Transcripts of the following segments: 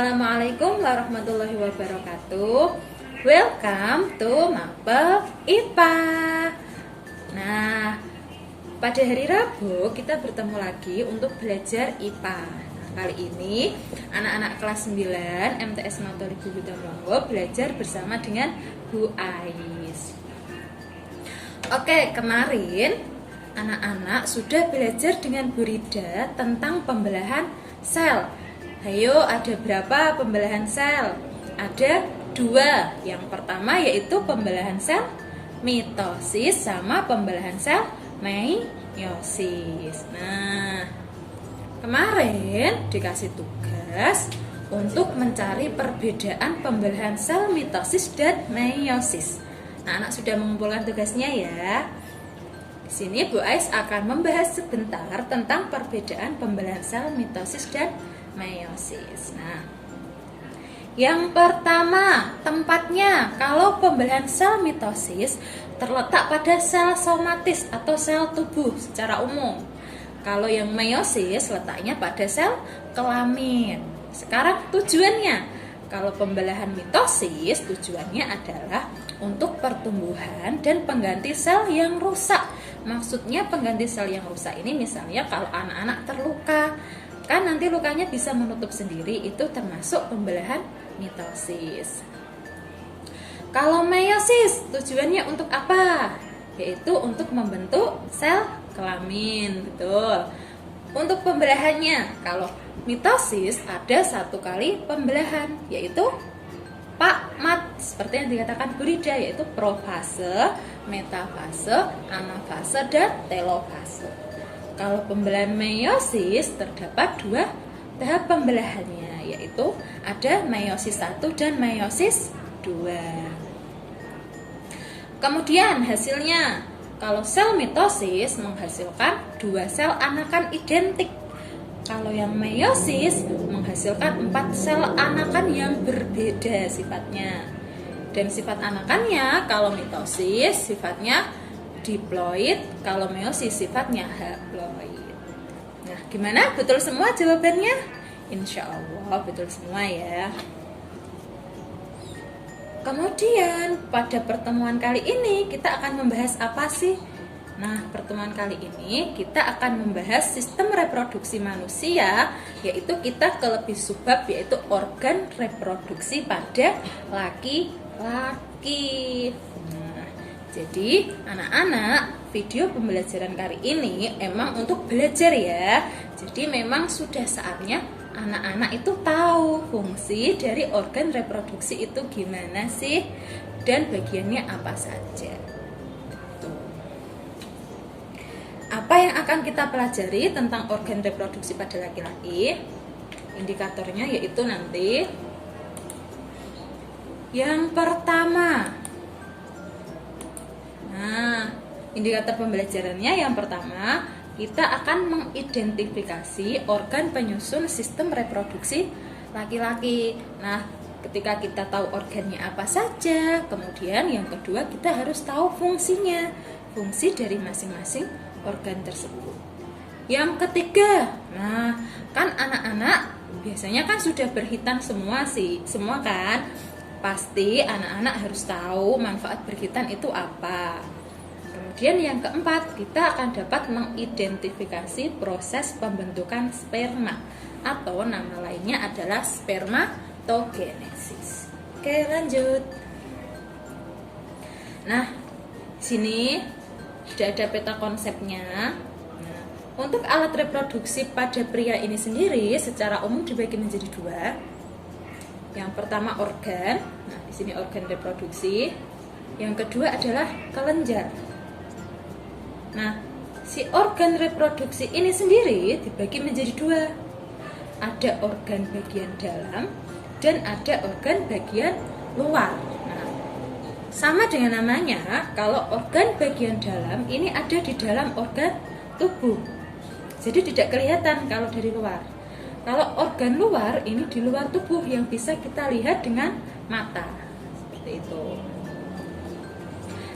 Assalamualaikum warahmatullahi wabarakatuh. Welcome to Mapel IPA. Nah, pada hari Rabu kita bertemu lagi untuk belajar IPA. Nah, kali ini anak-anak kelas 9 MTS Matoli Bu Longgo belajar bersama dengan Bu Ais. Oke, kemarin anak-anak sudah belajar dengan Bu Rida tentang pembelahan sel. Ayo, ada berapa pembelahan sel? Ada 2. Yang pertama yaitu pembelahan sel mitosis sama pembelahan sel meiosis. Nah, kemarin dikasih tugas untuk mencari perbedaan pembelahan sel mitosis dan meiosis. Nah, anak sudah mengumpulkan tugasnya ya. Di sini Bu Ais akan membahas sebentar tentang perbedaan pembelahan sel mitosis dan meiosis. Nah, yang pertama, tempatnya. Kalau pembelahan sel mitosis terletak pada sel somatis atau sel tubuh secara umum. Kalau yang meiosis letaknya pada sel kelamin. Sekarang tujuannya. Kalau pembelahan mitosis tujuannya adalah untuk pertumbuhan dan pengganti sel yang rusak. Maksudnya pengganti sel yang rusak ini misalnya kalau anak-anak terluka, kan nanti lukanya bisa menutup sendiri, itu termasuk pembelahan mitosis. Kalau meiosis tujuannya untuk apa? Yaitu untuk membentuk sel kelamin, betul. Untuk pembelahannya, kalau mitosis ada 1 kali pembelahan, yaitu pakmat, seperti yang dikatakan Bu Rida, yaitu profase, metafase, anafase, dan telofase. Kalau pembelahan meiosis terdapat 2 tahap pembelahannya, yaitu ada meiosis 1 dan meiosis 2. Kemudian hasilnya, kalau sel mitosis menghasilkan 2 sel anakan identik. Kalau yang meiosis menghasilkan 4 sel anakan yang berbeda sifatnya. Dan sifat anakannya, kalau mitosis sifatnya diploid, kalau meiosis sifatnya haploid. Nah, gimana? Betul semua jawabannya? Insya Allah betul semua ya. Kemudian pada pertemuan kali ini kita akan membahas apa sih? Nah, pertemuan kali ini kita akan membahas sistem reproduksi manusia, yaitu kita ke lebih subbab, yaitu organ reproduksi pada laki-laki. Jadi anak-anak, video pembelajaran kali ini emang untuk belajar ya. Jadi memang sudah saatnya anak-anak itu tahu fungsi dari organ reproduksi itu gimana sih, dan bagiannya apa saja. Tuh. Apa yang akan kita pelajari tentang organ reproduksi pada laki-laki? Indikatornya yaitu nanti yang pertama. Nah, indikator pembelajarannya yang pertama, kita akan mengidentifikasi organ penyusun sistem reproduksi laki-laki. Nah, ketika kita tahu organnya apa saja, kemudian yang kedua kita harus tahu fungsinya, fungsi dari masing-masing organ tersebut. Yang ketiga, nah, kan anak-anak biasanya kan sudah berhitan semua kan? Pasti anak-anak harus tahu manfaat berhitan itu apa. Kemudian yang keempat, kita akan dapat mengidentifikasi proses pembentukan sperma, atau nama lainnya adalah spermatogenesis. Oke, lanjut. Nah, sini sudah ada peta konsepnya. Nah, untuk alat reproduksi pada pria ini sendiri secara umum dibagi menjadi 2. Yang pertama organ, nah di sini organ reproduksi. Yang kedua adalah kelenjar. Nah, si organ reproduksi ini sendiri dibagi menjadi 2. Ada organ bagian dalam dan ada organ bagian luar. Nah, sama dengan namanya, kalau organ bagian dalam ini ada di dalam organ tubuh, jadi tidak kelihatan kalau dari luar. Kalau organ luar ini di luar tubuh yang bisa kita lihat dengan mata. Seperti itu.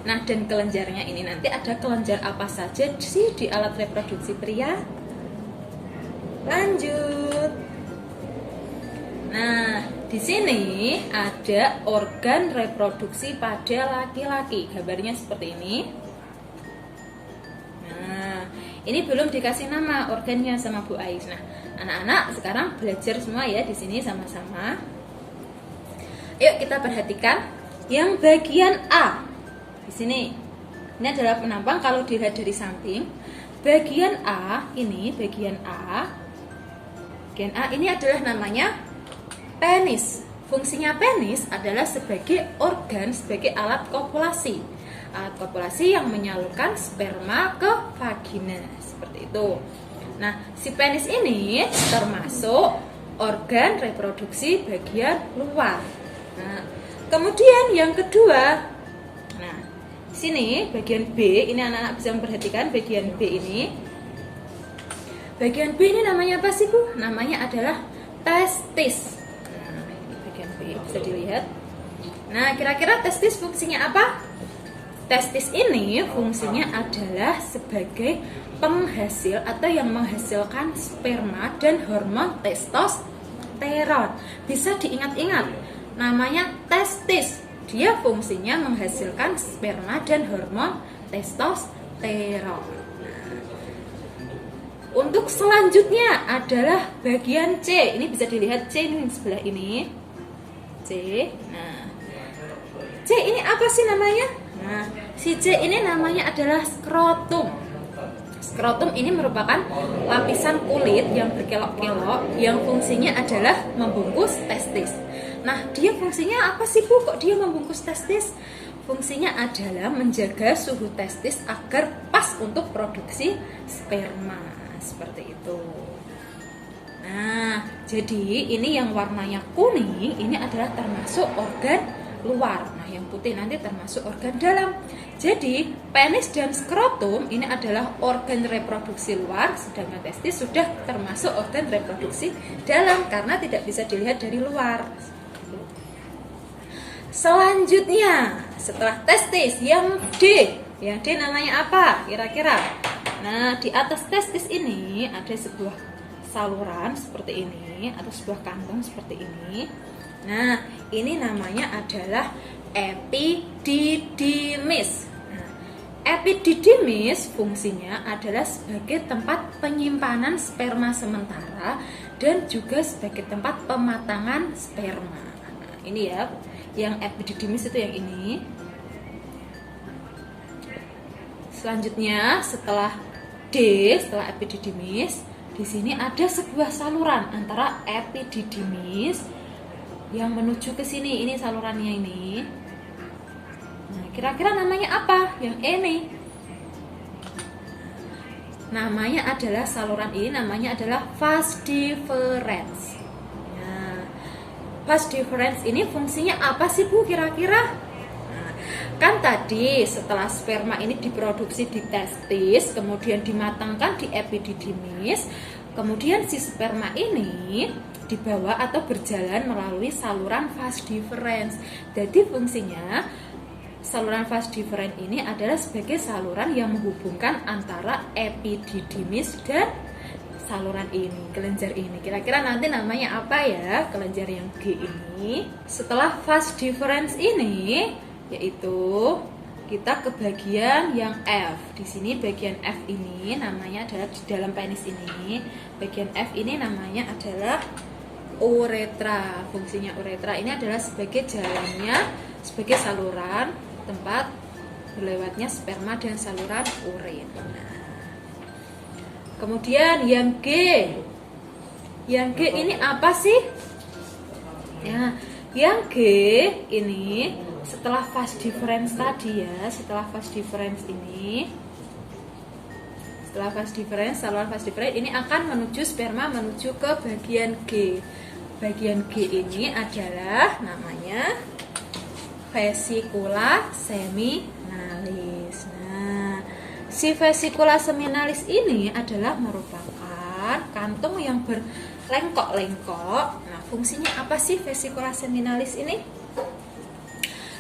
Nah, dan kelenjarnya ini nanti ada kelenjar apa saja sih di alat reproduksi pria? Lanjut. Nah, di sini ada organ reproduksi pada laki-laki. Gambarnya seperti ini. Nah, ini belum dikasih nama organnya sama Bu Ais. Nah, anak-anak sekarang belajar semua ya di sini sama-sama. Yuk kita perhatikan yang bagian A. Di sini. Ini adalah penampang kalau dilihat dari samping. Bagian A ini, bagian A ini adalah namanya penis. Fungsinya penis adalah sebagai organ, sebagai alat kopulasi. Alat kopulasi yang menyalurkan sperma ke vagina, seperti itu. Nah, si penis ini termasuk organ reproduksi bagian luar. Nah, kemudian yang kedua, nah, sini bagian B, ini anak-anak bisa memperhatikan bagian B ini. Bagian B ini namanya apa sih Bu? Namanya adalah testis. Nah, ini bagian B bisa dilihat. Nah, kira-kira testis fungsinya apa? Testis ini fungsinya adalah sebagai penghasil atau yang menghasilkan sperma dan hormon testosteron. Bisa diingat-ingat, namanya testis. Dia fungsinya menghasilkan sperma dan hormon testosteron. Untuk selanjutnya adalah bagian C. Ini bisa dilihat C ini sebelah ini. C. Nah, C ini apa sih namanya? Nah, si C ini namanya adalah skrotum. Skrotum ini merupakan lapisan kulit yang berkelok-kelok yang fungsinya adalah membungkus testis. Nah, dia fungsinya apa sih Bu? Kok dia membungkus testis? Fungsinya adalah menjaga suhu testis agar pas untuk produksi sperma. Seperti itu. Nah, jadi ini yang warnanya kuning ini adalah termasuk organ luar. Nah, yang putih nanti termasuk organ dalam. Jadi, penis dan skrotum ini adalah organ reproduksi luar, sedangkan testis sudah termasuk organ reproduksi dalam karena tidak bisa dilihat dari luar. Selanjutnya, setelah testis yang D. Yang D namanya apa? Kira-kira. Nah, di atas testis ini ada sebuah saluran seperti ini atau sebuah kantong seperti ini. Nah, ini namanya adalah epididymis. Nah, epididymis fungsinya adalah sebagai tempat penyimpanan sperma sementara dan juga sebagai tempat pematangan sperma. Nah, ini ya, yang epididymis itu yang ini. Selanjutnya setelah D, setelah epididymis, di sini ada sebuah saluran antara epididymis yang menuju ke sini. Ini salurannya ini. Nah, kira-kira namanya apa? Yang ini. Namanya adalah saluran ini namanya adalah vas deferens. Nah, vas deferens ini fungsinya apa sih Bu kira-kira? Kan tadi setelah sperma ini diproduksi di testis, kemudian dimatangkan di epididymis, kemudian si sperma ini dibawa atau berjalan melalui saluran vas deferens. Jadi fungsinya saluran vas deferens ini adalah sebagai saluran yang menghubungkan antara epididymis dan saluran ini, kelenjar ini. Kira-kira nanti namanya apa ya kelenjar yang G ini? Setelah vas deferens ini, yaitu kita ke bagian yang F. Di sini bagian F ini namanya adalah di dalam penis ini. Bagian F ini namanya adalah uretra. Fungsinya uretra ini adalah sebagai jalannya, sebagai saluran tempat berlewatnya sperma dan saluran urin. Nah, kemudian yang G. Yang G ini apa sih? Ya, yang G ini setelah vas deferens tadi ya, setelah vas deferens ini, setelah vas deferens, saluran vas deferens ini akan menuju sperma menuju ke bagian G. Bagian G ini adalah namanya vesicula seminalis. Nah, si vesicula seminalis ini adalah merupakan kantung yang berlengkok-lengkok. Nah, fungsinya apa sih vesicula seminalis ini?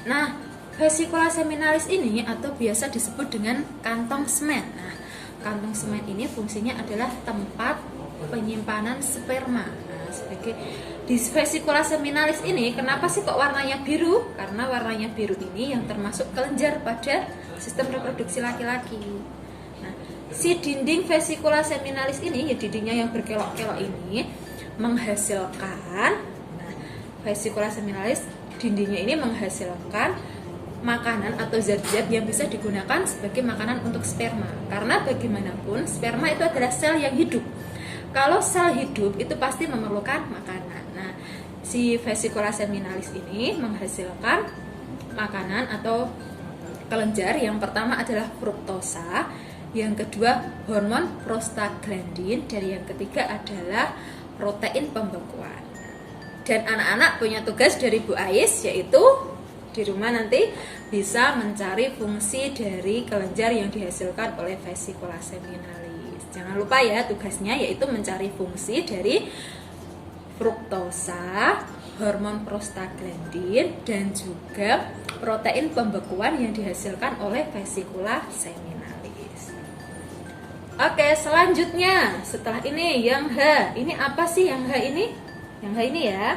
Nah, vesicula seminalis ini atau biasa disebut dengan kantong semen. Nah, kantong semen ini fungsinya adalah tempat penyimpanan sperma. Nah, sebagai di vesicula seminalis ini. Kenapa sih kok warnanya biru? Karena warnanya biru ini yang termasuk kelenjar pada sistem reproduksi laki-laki. Nah, si dinding vesicula seminalis ini, ya dindingnya yang berkelok-kelok ini menghasilkan, nah, vesicula seminalis dindingnya ini menghasilkan makanan atau zat-zat yang bisa digunakan sebagai makanan untuk sperma. Karena bagaimanapun sperma itu adalah sel yang hidup. Kalau sel hidup itu pasti memerlukan makanan. Nah, si vesicula seminalis ini menghasilkan makanan atau kelenjar. Yang pertama adalah fruktosa, yang kedua hormon prostaglandin, dan yang ketiga adalah protein pembekuan. Dan anak-anak punya tugas dari Bu Ais, yaitu di rumah nanti bisa mencari fungsi dari kelenjar yang dihasilkan oleh vesicula seminalis. Jangan lupa ya, tugasnya yaitu mencari fungsi dari fruktosa, hormon prostaglandin, dan juga protein pembekuan yang dihasilkan oleh vesicula seminalis. Oke, selanjutnya setelah ini yang H. Ini apa sih yang H ini? Yang H ini ya.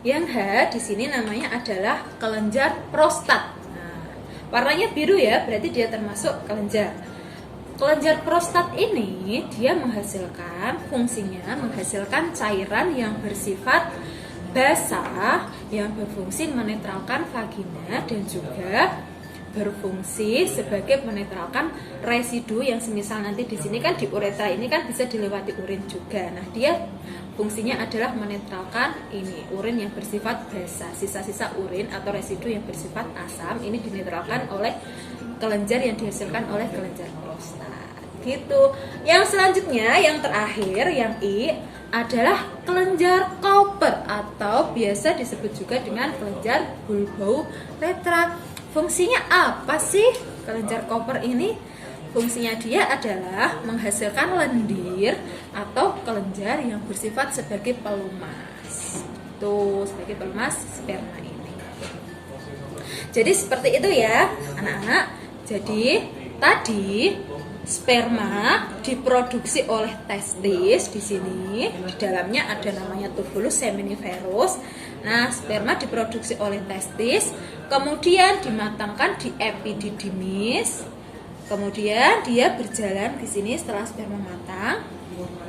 Yang H di sini namanya adalah kelenjar prostat. Nah, warnanya biru ya, berarti dia termasuk kelenjar. Kelenjar prostat ini dia menghasilkan, fungsinya menghasilkan cairan yang bersifat basah yang berfungsi menetralkan vagina dan juga berfungsi sebagai menetralkan residu yang semisal nanti di sini kan di uretra ini kan bisa dilewati urin juga. Nah, dia fungsinya adalah menetralkan ini urin yang bersifat basah, sisa-sisa urin atau residu yang bersifat asam ini dinetralkan oleh kelenjar yang dihasilkan oleh kelenjar prostat. Gitu. Yang selanjutnya, yang terakhir, yang I adalah kelenjar Cowper atau biasa disebut juga dengan kelenjar bulbouretra. Fungsinya apa sih kelenjar Cowper ini? Fungsinya dia adalah menghasilkan lendir atau kelenjar yang bersifat sebagai pelumas. Tuh, sebagai pelumas sperma ini. Jadi seperti itu ya, anak-anak. Jadi tadi sperma diproduksi oleh testis di sini. Di dalamnya ada namanya tubulus seminiferus. Nah, sperma diproduksi oleh testis, kemudian dimatangkan di epididymis. Kemudian dia berjalan di sini setelah sperma matang,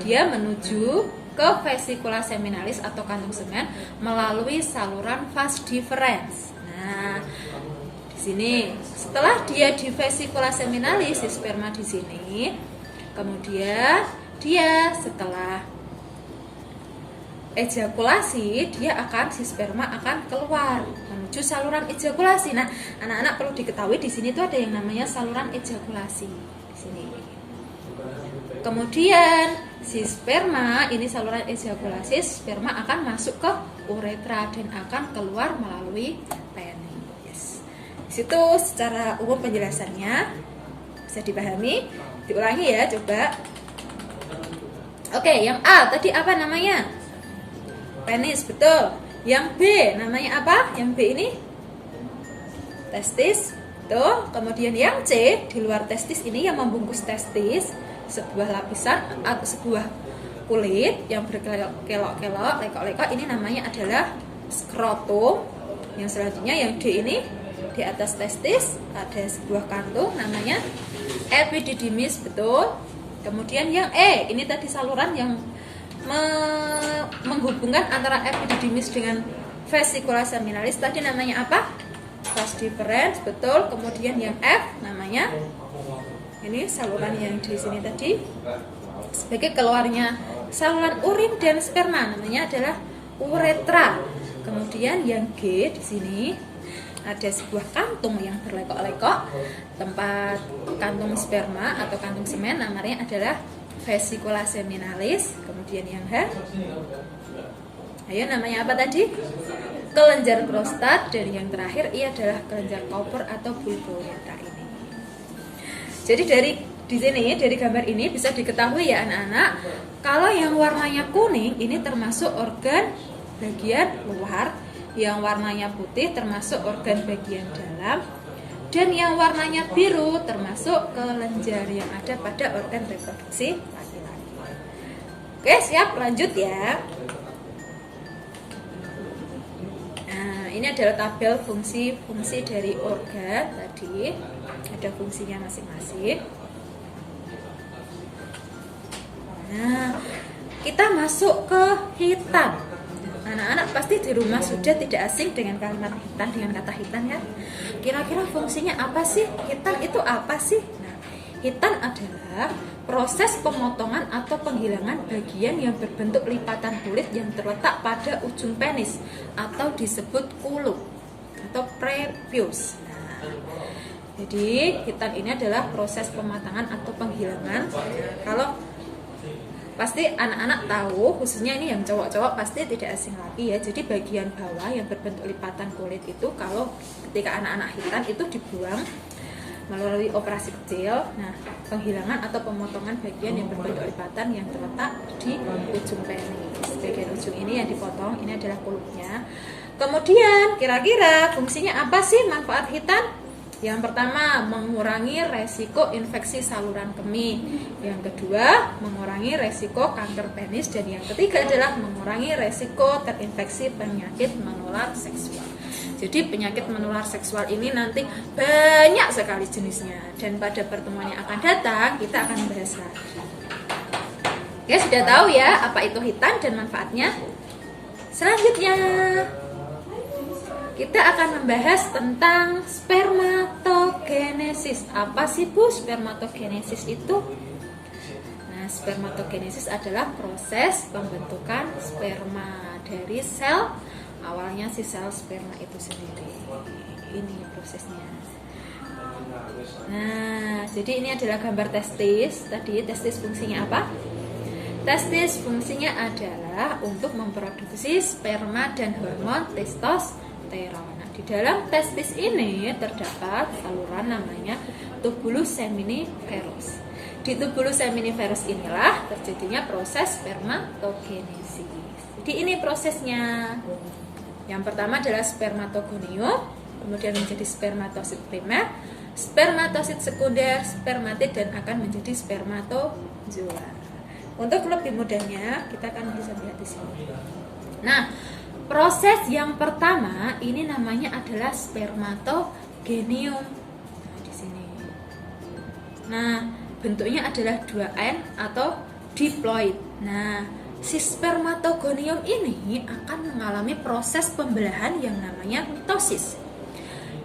dia menuju ke vesicula seminalis atau kantung semen melalui saluran vas deferens. Nah, di sini setelah dia di vesicula seminalis, si sperma di sini, kemudian dia setelah ejakulasi, si sperma akan keluar menuju saluran ejakulasi. Nah, anak-anak perlu diketahui di sini tuh ada yang namanya saluran ejakulasi di sini. Kemudian si sperma ini saluran ejakulasi, sperma akan masuk ke uretra dan akan keluar melalui penis. Di situ secara umum penjelasannya bisa dipahami. Diulangi ya, coba. Oke, yang A tadi apa namanya? Penis, betul. Yang B namanya apa? Yang B ini testis, betul. Kemudian yang C di luar testis ini yang membungkus testis, sebuah lapisan atau sebuah kulit yang berkelok-kelok, lekok-lekok, ini namanya adalah skrotum. Yang selanjutnya yang D ini di atas testis ada sebuah kantung namanya epididymis, betul. Kemudian yang E ini tadi saluran yang menghubungkan antara epididymis dengan vesicula seminalis, tadi namanya apa? Vas deferens, betul. Kemudian yang F namanya ini saluran yang di sini tadi sebagai keluarnya saluran urin dan sperma, namanya adalah uretra. Kemudian yang G di sini ada sebuah kantung yang berlekok-lekok, tempat kantung sperma atau kantung semen, namanya adalah vesicula seminalis. Kemudian yang H, ayo namanya apa tadi? Kelenjar prostat. Dan yang terakhir I adalah kelenjar Cowper atau bulbouretra ini. Jadi di sini dari gambar ini bisa diketahui ya anak-anak, kalau yang warnanya kuning ini termasuk organ bagian luar, yang warnanya putih termasuk organ bagian dalam, dan yang warnanya biru termasuk kelenjar yang ada pada organ reproduksi laki-laki. Oke, siap, lanjut ya. Nah, ini adalah tabel fungsi-fungsi dari organ tadi. Ada fungsinya masing-masing. Nah, kita masuk ke hitan. Anak-anak pasti di rumah sudah tidak asing dengan kalimat hitan, dengan kata hitan ya. Kira-kira fungsinya apa sih? Hitan itu apa sih? Nah, hitan adalah proses pemotongan atau penghilangan bagian yang berbentuk lipatan kulit yang terletak pada ujung penis atau disebut kuluk atau prepuce. Nah, jadi hitan ini adalah proses pematangan atau penghilangan. Kalau pasti anak-anak tahu, khususnya ini yang cowok-cowok pasti tidak asing lagi ya. Jadi bagian bawah yang berbentuk lipatan kulit itu kalau ketika anak-anak hitan itu dibuang melalui operasi kecil. Nah, penghilangan atau pemotongan bagian yang berbentuk lipatan yang terletak di ujung penis. Bagian ujung ini yang dipotong, ini adalah kuluknya. Kemudian kira-kira fungsinya apa sih manfaat hitan? Yang pertama, mengurangi resiko infeksi saluran kemih. Yang kedua, mengurangi resiko kanker penis. Dan yang ketiga adalah mengurangi resiko terinfeksi penyakit menular seksual. Jadi penyakit menular seksual ini nanti banyak sekali jenisnya. Dan pada pertemuan yang akan datang, kita akan membahas lagi. Ya, sudah tahu ya apa itu hitan dan manfaatnya? Selanjutnya, kita akan membahas tentang spermatogenesis. Apa sih Bu spermatogenesis itu? Nah, spermatogenesis adalah proses pembentukan sperma dari sel. Awalnya si sel sperma itu sendiri. Ini prosesnya. Nah, jadi ini adalah gambar testis. Tadi testis fungsinya apa? Testis fungsinya adalah untuk memproduksi sperma dan hormon testosteron. Nah, di dalam testis ini terdapat saluran namanya tubulus seminiferus. Di tubulus seminiferus inilah terjadinya proses spermatogenesis. Jadi ini prosesnya. Yang pertama adalah spermatogonium, kemudian menjadi spermatosit primer, spermatosit sekunder, spermatid, dan akan menjadi spermatozoa. Untuk lebih mudahnya, kita akan bisa lihat di sini. Nah, proses yang pertama ini namanya adalah spermatogenium. Nah, di sini. Nah, bentuknya adalah 2N atau diploid. Nah, si spermatogonium ini akan mengalami proses pembelahan yang namanya mitosis.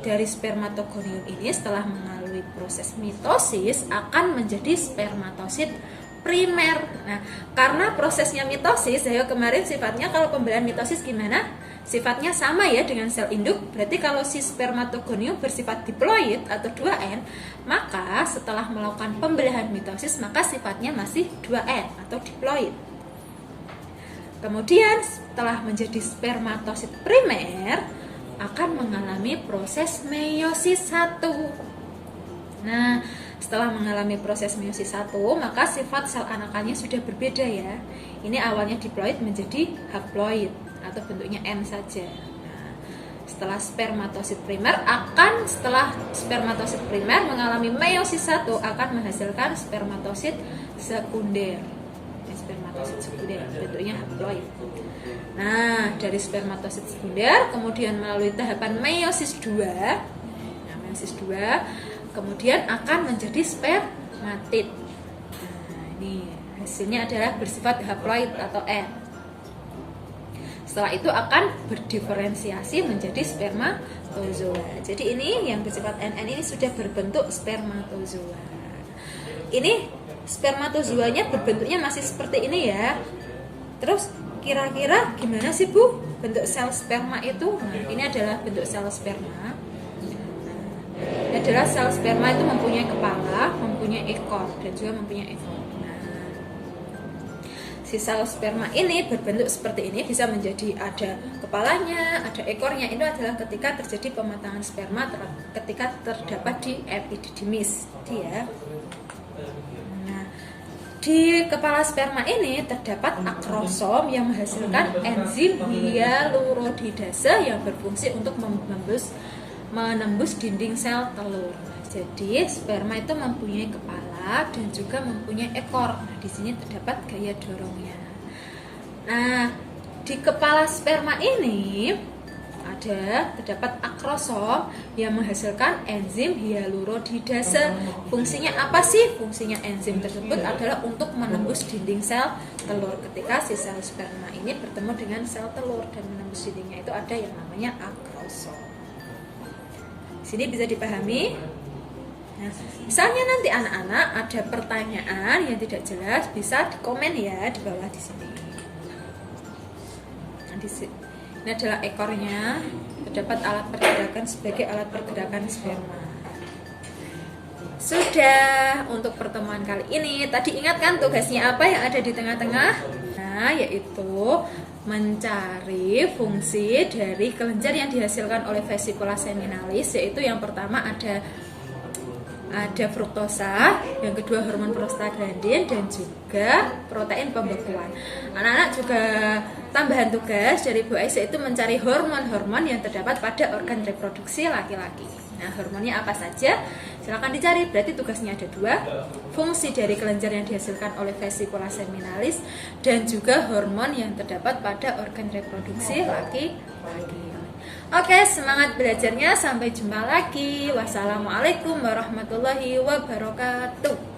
Dari spermatogonium ini setelah melalui proses mitosis akan menjadi spermatosit primer. Nah, karena prosesnya mitosis, ayo kemarin sifatnya kalau pembelahan mitosis gimana? Sifatnya sama ya dengan sel induk. Berarti kalau si spermatogonium bersifat diploid atau 2N, maka setelah melakukan pembelahan mitosis maka sifatnya masih 2N atau diploid. Kemudian setelah menjadi spermatosit primer akan mengalami proses meiosis 1. Nah, setelah mengalami proses meiosis 1, maka sifat sel anakannya sudah berbeda ya. Ini awalnya diploid menjadi haploid atau bentuknya N saja. Nah, setelah spermatosit primer mengalami meiosis 1 akan menghasilkan spermatosit sekunder. Spermatosit sekunder bentuknya haploid. Nah, dari spermatosit sekunder kemudian melalui tahapan meiosis 2. Nah, meiosis 2 kemudian akan menjadi spermatid. Nah, ini hasilnya adalah bersifat haploid atau N. Setelah itu akan berdiferensiasi menjadi spermatozoa. Jadi ini yang bersifat NN ini sudah berbentuk spermatozoa. Ini spermatozoanya berbentuknya masih seperti ini ya. Terus kira-kira gimana sih Bu bentuk sel sperma itu? Nah, ini adalah bentuk sel sperma. Ini adalah sel sperma itu mempunyai kepala, mempunyai ekor, dan juga mempunyai ekor. Nah, si sel sperma ini berbentuk seperti ini, bisa menjadi ada kepalanya, ada ekornya. Itu adalah ketika terjadi pematangan sperma ketika terdapat di epididymis. Dia. Nah, di kepala sperma ini terdapat akrosom yang menghasilkan enzim hyaluronidase yang berfungsi untuk menembus dinding sel telur. Jadi sperma itu mempunyai kepala, kepala dan juga mempunyai ekor. Nah, di sini terdapat gaya dorongnya. Nah, di kepala sperma ini terdapat akrosom yang menghasilkan enzim hyaluronidase. Fungsinya apa sih? Fungsinya enzim tersebut adalah untuk menembus dinding sel telur. Ketika si sel sperma ini bertemu dengan sel telur dan menembus dindingnya, itu ada yang namanya akrosom. Di sini bisa dipahami. Nah, misalnya nanti anak-anak ada pertanyaan yang tidak jelas, bisa dikomen ya di bawah di sini. Nah, ini adalah ekornya, terdapat alat pergerakan sebagai alat pergerakan sperma. Sudah untuk pertemuan kali ini. Tadi ingat kan tugasnya apa yang ada di tengah-tengah? Nah, yaitu mencari fungsi dari kelenjar yang dihasilkan oleh vesicula seminalis, yaitu yang pertama ada fruktosa, yang kedua hormon prostaglandin, dan juga protein pembekuan. Anak-anak juga tambahan tugas dari Bu Ais yaitu mencari hormon-hormon yang terdapat pada organ reproduksi laki-laki. Nah, hormonnya apa saja? Silakan dicari. Berarti tugasnya ada 2, fungsi dari kelenjar yang dihasilkan oleh vesicula seminalis dan juga hormon yang terdapat pada organ reproduksi laki-laki. Oke, semangat belajarnya. Sampai jumpa lagi. Wassalamualaikum warahmatullahi wabarakatuh.